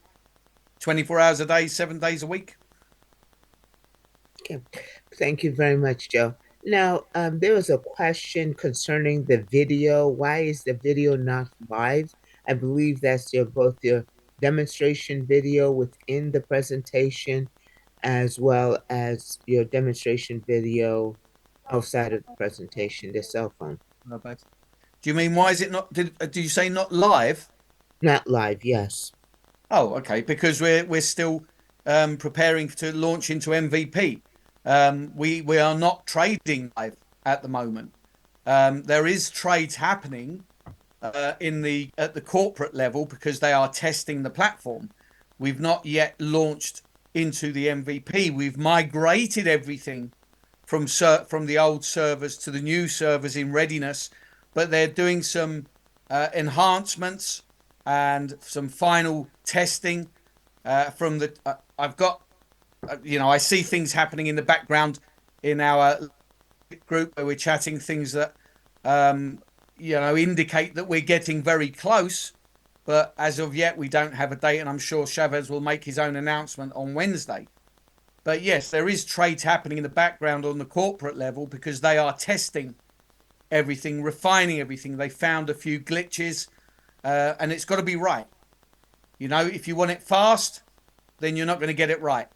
24 hours a day, 7 days a week. Okay. Thank you very much, Joe. Now, there was a question concerning the video. Why is the video not live? I believe that's both your demonstration video within the presentation as well as your demonstration video outside of the presentation, the cell phone. Do you mean why is it not? Did you say not live? Not live, yes. Oh, okay. Because we're still preparing to launch into MVP. We are not trading live at the moment. There is trades happening at the corporate level because they are testing the platform. We've not yet launched into the MVP. We've migrated everything from the old servers to the new servers in readiness, but they're doing some enhancements and some final testing from the. I've got, I see things happening in the background in our group where we're chatting, things that indicate that we're getting very close. But as of yet, we don't have a date, and I'm sure Chavez will make his own announcement on Wednesday. But yes, there is trades happening in the background on the corporate level because they are testing everything, refining everything. They found a few glitches, and it's got to be right. If you want it fast, then you're not going to get it right.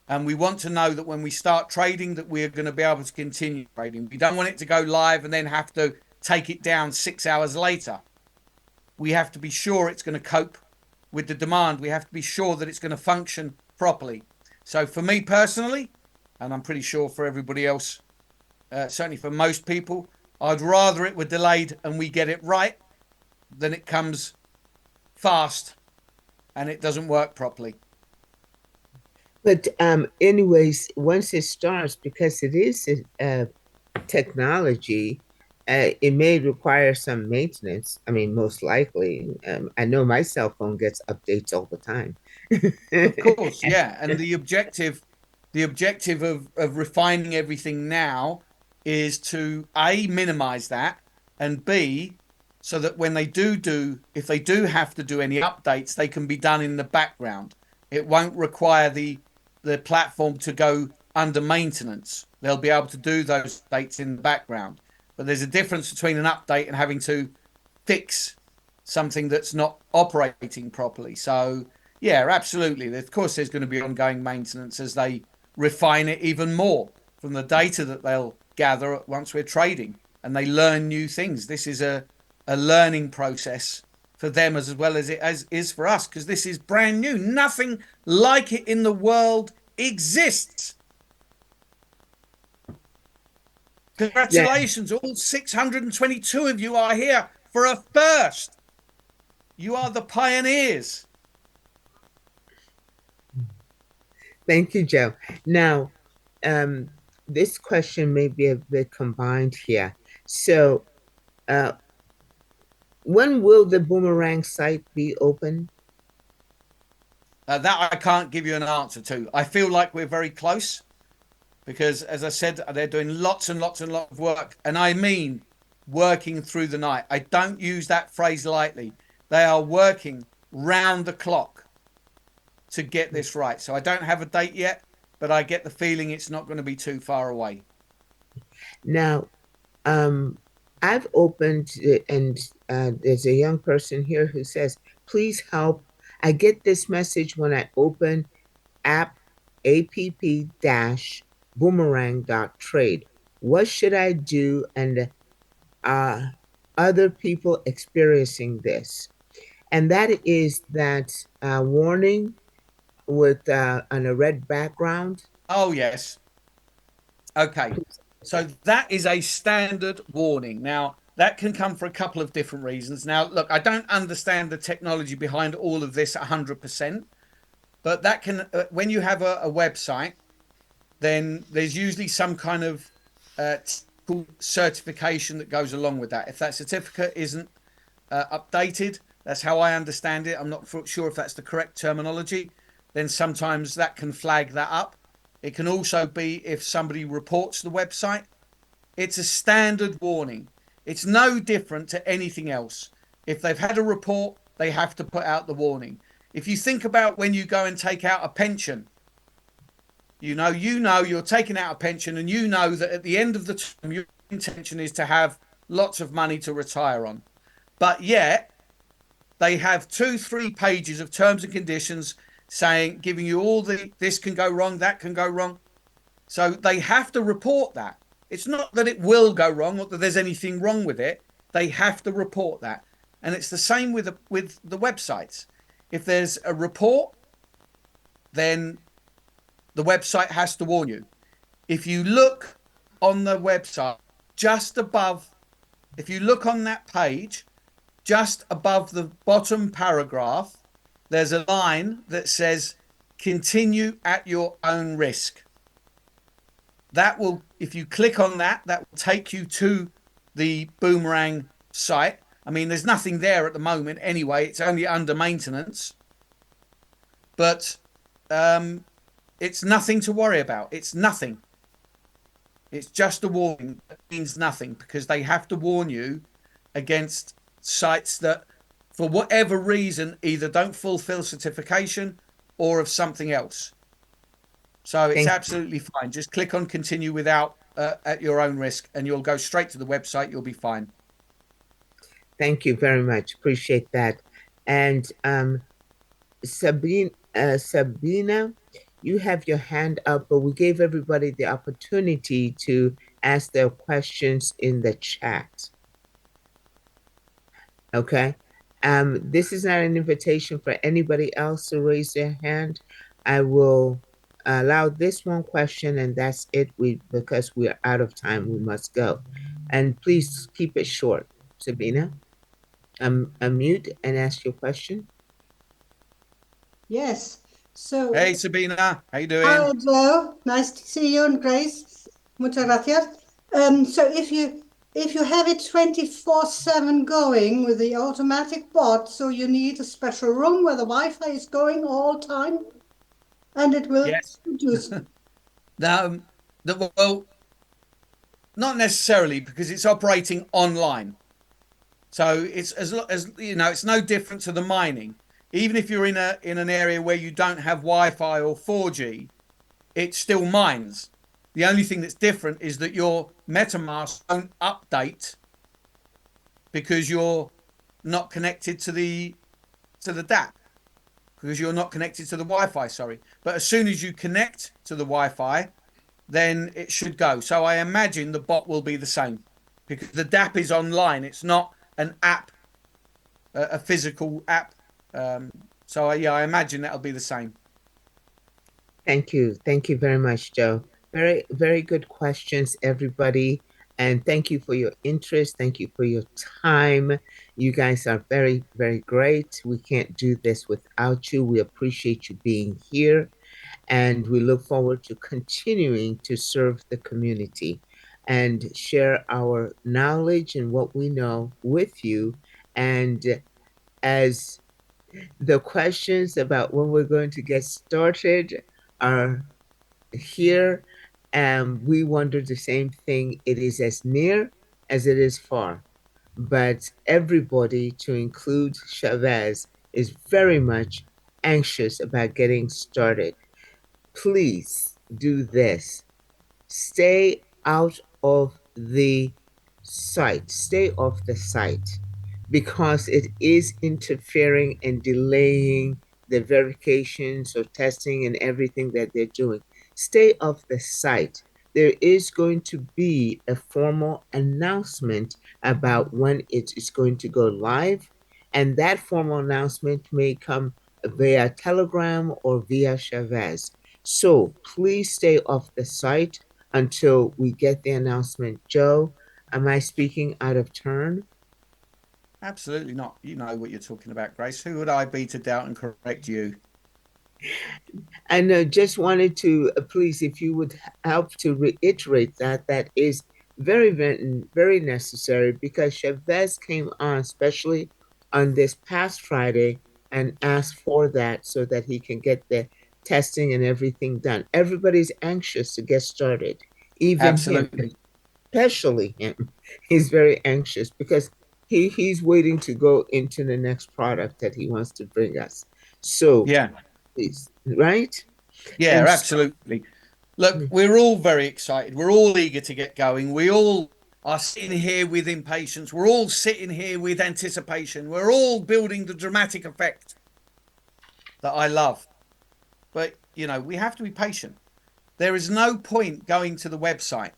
And we want to know that when we start trading, that we're going to be able to continue trading. We don't want it to go live and then have to take it down 6 hours later. We have to be sure it's going to cope with the demand. We have to be sure that it's going to function properly. So for me personally, and I'm pretty sure for everybody else, certainly for most people, I'd rather it were delayed and we get it right than it comes fast and it doesn't work properly. But anyways, once it starts, because it is technology, it may require some maintenance. I mean, most likely. I know my cell phone gets updates all the time. Of course, yeah. And the objective of refining everything now is to A, minimize that, and B, so that when if they do have to do any updates, they can be done in the background. It won't require the platform to go under maintenance. They'll be able to do those updates in the background. But there's a difference between an update and having to fix something that's not operating properly. So, yeah, absolutely. Of course, there's going to be ongoing maintenance as they refine it even more from the data that they'll gather once we're trading and they learn new things. This is a learning process for them as well as it is for us, because this is brand new. Nothing like it in the world exists. Congratulations, all 622 of you are here for a first. You are the pioneers. Thank you, Joe. Now, this question may be a bit combined here. So, when will the Boomerang site be open? That I can't give you an answer to. I feel like we're very close because, as I said, they're doing lots and lots and lots of work. And I mean working through the night. I don't use that phrase lightly. They are working round the clock to get this right. So I don't have a date yet, but I get the feeling it's not going to be too far away. Now, I've opened and there's a young person here who says, please help. I get this message when I open app-boomerang.trade. What should I do? And other people experiencing this? And that is that warning, with on a red background? Oh, yes. Okay. So that is a standard warning. Now, that can come for a couple of different reasons. Now, look, I don't understand the technology behind all of this 100%, but that can, when you have a website, then there's usually some kind of certification that goes along with that. If that certificate isn't updated, that's how I understand it. I'm not sure if that's the correct terminology. Then sometimes that can flag that up. It can also be if somebody reports the website. It's a standard warning. It's no different to anything else. If they've had a report, they have to put out the warning. If you think about when you go and take out a pension, you know you're taking out a pension, and you know that at the end of the term, your intention is to have lots of money to retire on. But yet, they have 2-3 pages of terms and conditions saying, giving you all the, this can go wrong, that can go wrong. So they have to report that. It's not that it will go wrong or that there's anything wrong with it. They have to report that. And it's the same with the websites. If there's a report, then the website has to warn you. If you look on the website, just above, if you look on that page, just above the bottom paragraph, there's a line that says, continue at your own risk. That will, if you click on that, that will take you to the Boomerang site. I mean, there's nothing there at the moment anyway. It's only under maintenance. But it's nothing to worry about. It's nothing. It's just a warning. It means nothing because they have to warn you against sites that, for whatever reason, either don't fulfill certification or of something else. So it's absolutely fine. Just click on continue without at your own risk, and you'll go straight to the website. You'll be fine. Thank you very much. Appreciate that. And Sabina, you have your hand up, but we gave everybody the opportunity to ask their questions in the chat. Okay. This is not an invitation for anybody else to raise their hand. I will allow this one question, and that's it. Because we are out of time, we must go. And please keep it short. Sabina, unmute and ask your question. Yes. So. Hey, Sabina, how you doing? Hi, Joe. Nice to see you, and Grace. Muchas gracias. So if you have it 24/7 going with the automatic bot, so you need a special room where the Wi-Fi is going all time, and it will produce. Now, well, not necessarily, because it's operating online. So it's as you know, it's no different to the mining. Even if you're in an area where you don't have Wi-Fi or 4G, it still mines. The only thing that's different is that your MetaMask won't update because you're not connected to the DAP, because you're not connected to the Wi-Fi, sorry. But as soon as you connect to the Wi-Fi, then it should go. So I imagine the bot will be the same, because the DAP is online. It's not an app, a physical app. So yeah, I imagine that'll be the same. Thank you. Thank you very much, Joe. Very, very good questions, everybody. And thank you for your interest. Thank you for your time. You guys are very, very great. We can't do this without you. We appreciate you being here. And we look forward to continuing to serve the community and share our knowledge and what we know with you. And as the questions about when we're going to get started are here, we wonder the same thing. It is as near as it is far. But everybody, to include Chavez, is very much anxious about getting started. Please do this. Stay out of the site. Stay off the site, because it is interfering and delaying the verifications or testing and everything that they're doing. Stay off the site. There is going to be a formal announcement about when it is going to go live, and that formal announcement may come via Telegram or via Chavez. So please stay off the site until we get the announcement. Joe, am I speaking out of turn? Absolutely not. You know what you're talking about, Grace. Who would I be to doubt and correct you? And just wanted to please, if you would help to reiterate that, that is very, very, very necessary because Chavez came on, especially on this past Friday, and asked for that so that he can get the testing and everything done. Everybody's anxious to get started, even him, Absolutely. especially him. He's very anxious because he's waiting to go into the next product that he wants to bring us. So, Yeah. please, right? Yeah, And absolutely. Look, we're all very excited. We're all eager to get going. We all are sitting here with impatience. We're all sitting here with anticipation. We're all building the dramatic effect that I love. But, we have to be patient. There is no point going to the website.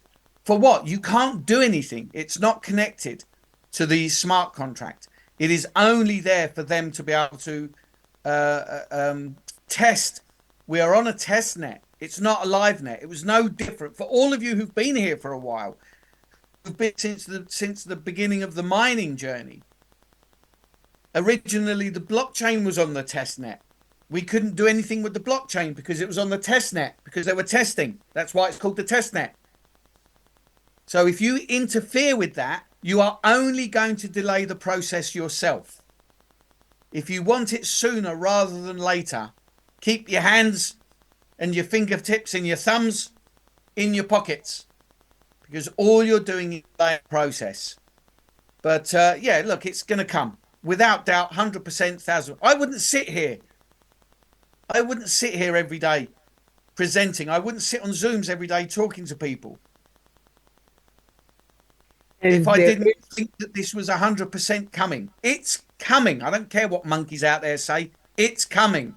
For what? You can't do anything. It's not connected to the smart contract. It is only there for them to be able to test. We are on a test net. It's not a live net. It was no different for all of you who've been here for a while, who've been since the beginning of the mining journey. Originally, the blockchain was on the test net. We couldn't do anything with the blockchain because it was on the test net because they were testing. That's why it's called the test net. So if you interfere with that, you are only going to delay the process yourself. If you want it sooner rather than later, keep your hands and your fingertips and your thumbs in your pockets because all you're doing is delaying the process. But yeah, look, it's going to come without doubt, 100%, 1,000%. I wouldn't sit here. I wouldn't sit here every day presenting. I wouldn't sit on Zooms every day talking to people if I didn't think that this was 100% coming. It's coming. I don't care what monkeys out there say. It's coming.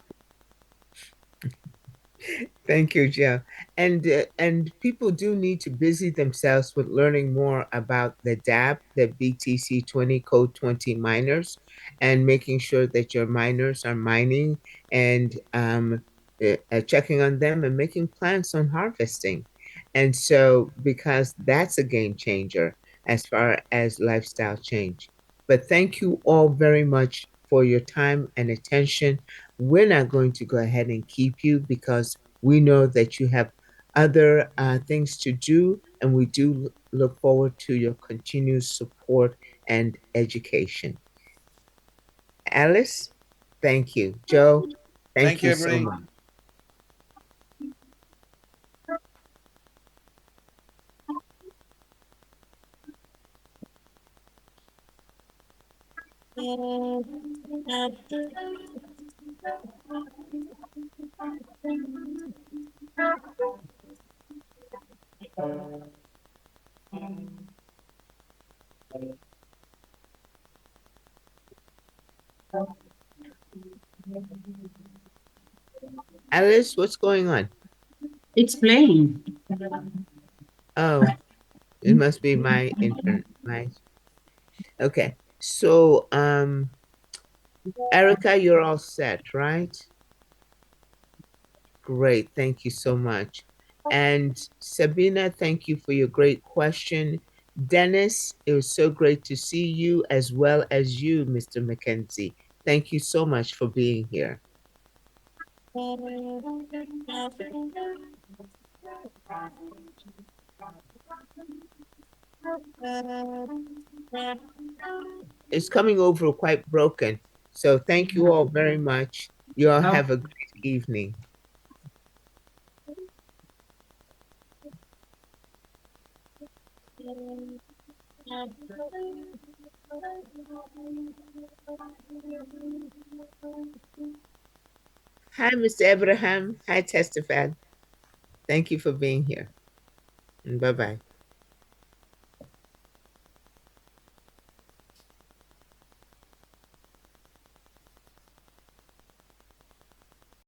Thank you, Joe. And people do need to busy themselves with learning more about the DApp, the BTC20 Code 20 miners, and making sure that your miners are mining and checking on them and making plans on harvesting. And so, because that's a game changer as far as lifestyle change. But thank you all very much for your time and attention. We're not going to go ahead and keep you because we know that you have other things to do, and we do look forward to your continued support and education. Alice, thank you. Joe, thank Thank you, you so everybody. much. Alice, what's going on? It's playing. Oh, it must be my internet. My okay. So, Erica, you're all set, right? Great. Thank you so much. And Sabina, thank you for your great question. Dennis, it was so great to see you as well as you, Mr. McKenzie. Thank you so much for being here. It's coming over quite broken. So thank you all very much. You all have a great evening. Hi, Mr. Abraham. Hi, Testafan. Thank you for being here. And bye-bye.